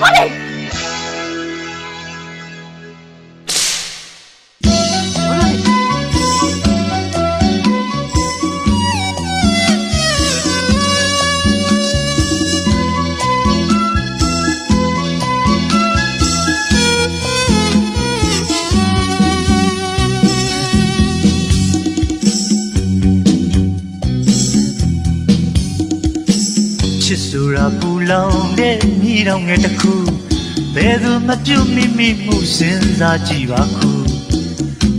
ပါလေဆိုတာပူလောင်တဲ့မြေတောင်ငယ်တစ်ခုဘယ်သူမပြုတ်မိမိမှုစဉ်းစားကြည့်ပါခု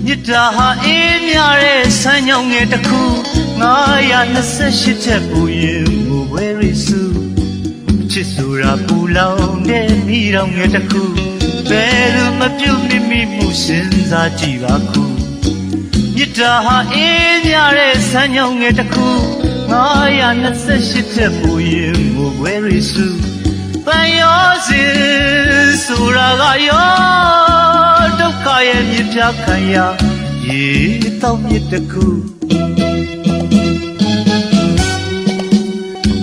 မြစ်တာဟာအေးမြတဲ့ဆန်းညောင်ငယ်တစ်ခု928ချက်ပူရင်မူဝဲရိစုချစ်ဆိုတာပူလောင်တဲ့မြေတောင်ငယ်တစ်ခုဘယ်သူမပြုတ်မိမိမှုစဉ်းစားကြည့်ပါခုမြစ်တာဟာအေးမြတဲ့ဆန်းညောင်ငယ်တစ်ခု928ချက်ပူရင်မူဝဲရိစုပန်ရောစဉ်ဆိုတာကရောဒုက္ခရဲ့မြစ်ပြခံရရေတောက်မြစ်တစ်ခု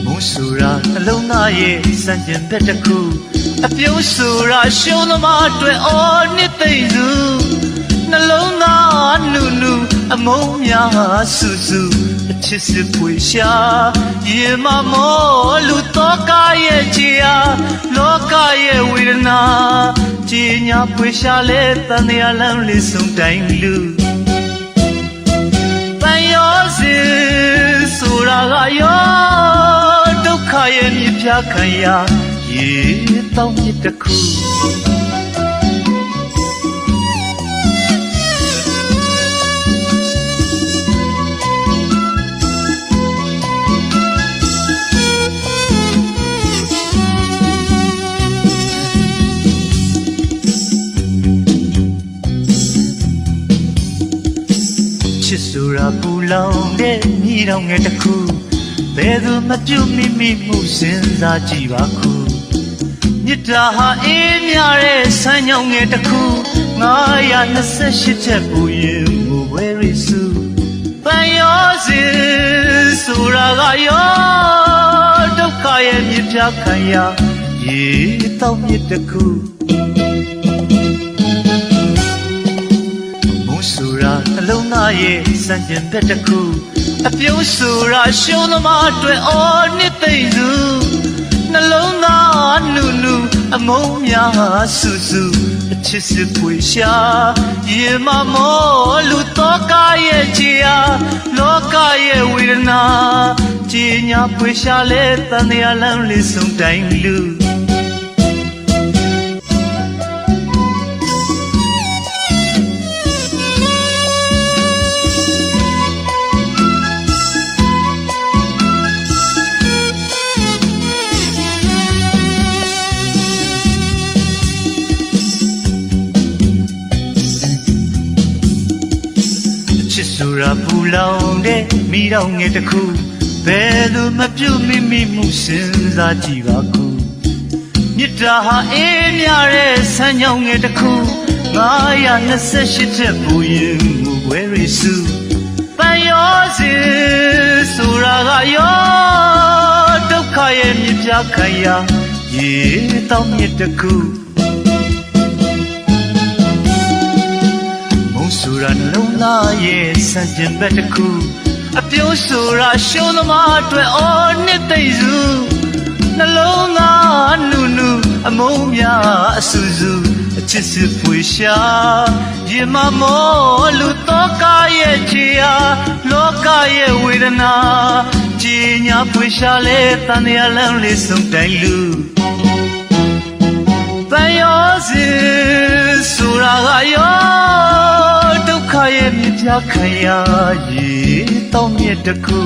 မုန်းဆိုတာနှလုံးသားရဲ့စံကျင်ဘက်တစ်ခုအပြုံးဆိုတာရှုံးသမားအတွက်အော်နှစ်သိမ့်စုနှလုံးသားနုနုအမုန်းများစုစုအချစ်စစ်ပွေရှာရေမမောလူတော့ကရဲ့ချီယာလောကရဲ့ဝေဒနာကြီးညာပွေရှာလဲတန်ရလန်းလေးစုံတိုင်းလူပန်ရောစဉ်ဆိုတာကရောဒုက္ခရဲ့မြစ်ပြခံရရေတောက်မြစ်တစ်ခုချစ်ဆိုတာပူလောင်တဲ့မြေတောင်ငယ်တစ်ခုဘယ်သူမပြုတ်မိမိမှုစဉ်းစားကြည့်ပါခုမြစ်တာဟာအေးမြတဲ့ဆန်းညောင်ငယ်တစ်ခု928ချက်ပူရင်မူဝဲရိစုပန်ရောစဉ်ဆိုတာကရောဒုက္ခရဲ့မြစ်ပြခံရရေတောက်မြစ်တစ်ခုဆိုတာနှလုံးသားရဲ့စံကျင်ဘက်တစ်ခုအပြုံးဆိုတာရှုံးသမားအတွက်အော်နှစ်သိမ့်စုနှလုံးသားနုနုအမုန်းများစုစုအချစ်စစ်ပွေရှာရေမမောလူတော့ကရဲ့ချီယာလောကရဲ့ဝေဒနာကြီးညာပွေရှာလဲတန်ရလန်းလေးစုံတိုင်းလူဆိုတာပူလောင်တဲ့မိတော်ငယ်တစ်ခုဘယ်သူမပြုတ်မိမိမှုစဉ်းစားကြည့်ပါခုမြစ်တာဟာအေးမြတဲ့ဆန်းညောင်ငယ်တစ်ခု928ချက်ပူရင်မူဝဲရိစုပန်ရောစဉ်ဆိုတာကရောဒုက္ခရဲ့မြစ်ပြခံရရေတောက်မြစ်တစ်ခုဆိုတာနှလုံးသားရဲ့စံကျင်ဘက်တစ်ခုအပြုံးဆိုတာရှုံးသမားအတွက်အော်နှစ်သိမ့်စုနှလုံးသားနုနုအမုန်းများအဆူဆူအချစ်စစ်ပွေရှာရေမမောလူတော့ကရဲ့ချီယာလောကရဲ့ဝေဒနာကြီးညာပွေရှာလဲတန်ရလန်းလေးစုံတိုင်းလူပန်ရောစဉ်ဆိုတာကရောဒုက္ခရဲ့မြစ်ပြခံရရေတောက်မြစ်တစ်ခု